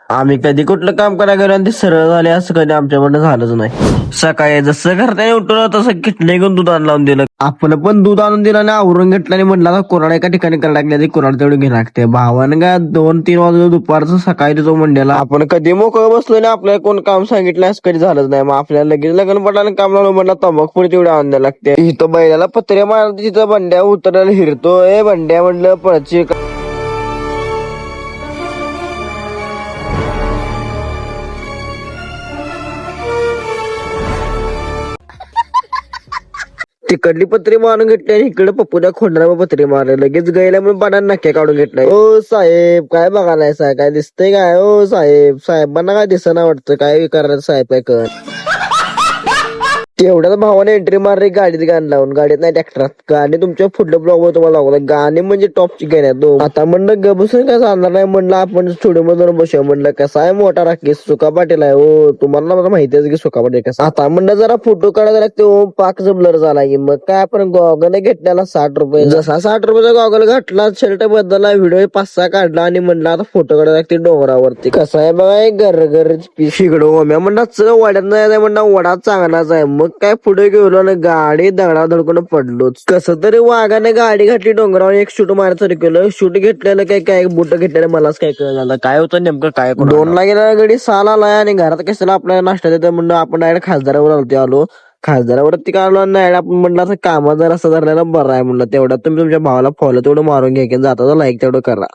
आम्ही कधी कुठलं काम करायला गेलो आणि ते सरळ झाले असं कधी आमच्याकडनं झालंच नाही. सकाळी जसं घरच्याने उठवलं तसं किटले घेऊन दूध आणून लावून दिलं. आपण पण दूध आणून दिलं आणि आवरून घेतलं आणि म्हटलं आता कुराड एका ठिकाणी करायला लागल्या कुराड तेवढी घे लागते. भावानं का 2-3 वाजता दुपारचं सकाळी तो मंड्याला आपण कधी मोकळं बसलो आणि आपल्याला कोण काम सांगितलं असं कधी झालंच नाही. मग आपल्याला लगेच लग्न पडल्यानं काम लावलं म्हणलं तंबाखू तेवढी आणून द्यायला लागते. इथं बैलाला पत्रे मारत तिथं बंड्या उतरायला हिरतोय. बंड्या म्हणलं पळची तिकडली पत्री मारून घेतली आणि इकडे पप्पूच्या खोंडरा पत्री मारले. लगेच गेल्या म्हणून पाण्यात नक्की काढून घेतलाय. ओ साहेब काय बघायलाय साहेब, काय दिसतंय काय? ओ साहेब, साहेबांना काय दिसना वाटतं, काय करायचं साहेब काय कर. तेवढ्याच भावाने एंट्री मारली गाडीत, गाणं लावून. गाडीत नाही ट्रॅक्टरात. गाणी तुमच्या पुढल्या ब्लॉग वर तुम्हाला लागलं. गाणी म्हणजे टॉपची गाणी आहेत. आता म्हणलं गबसून काय चालणार नाही, म्हणलं आपण स्टुडिओ मध्ये बसूया. म्हणलं कसा आहे मोठा राखी सुका पाटील आहे. हो तुम्हाला मला माहिती आहे की सुका पाटील कसा. आता म्हणलं जरा फोटो काढायला लागते. पाक ब्लर झाला की मग काय आपण गॉगल घेतल्याला 60 रुपये. जसा 60 रुपयाचा गॉगल घातला, शर्ट बदलला, व्हिडिओ 5-6 काढला आणि म्हणलं आता फोटो काढायला लागते डोंगरावरती. कसं आहे बघा घर शिकडो म्या म्हणलं चल वाड्यात नाही म्हणलं वडा चांगलाच आहे. मग काय पुढे गेलो आणि गाडी दगडा धडकून पडलोच. कसं तरी वाघाने गाडी घातली डोंगरावर. एक शूट मारायचं केलं. शूट घेतलेलं काय बुट घेतलेलं मलाच काय कळलं काय होतं नेमकं काय. 2ला गेला गाडी 6ला आलाय आणि घरात कशाला आपल्याला नाश्ता देतं म्हणलं आपण डायरेक्ट खासदारावर आलो. खासदारावरती का आलो नाही आपण म्हणलं असं कामात जर असं धरलेला बरं आहे म्हणलं. तेवढ्यात तुम्ही तुमच्या भावाला फॉलो तेवढं मारून घ्या की जाता लाईक तेवढं करा.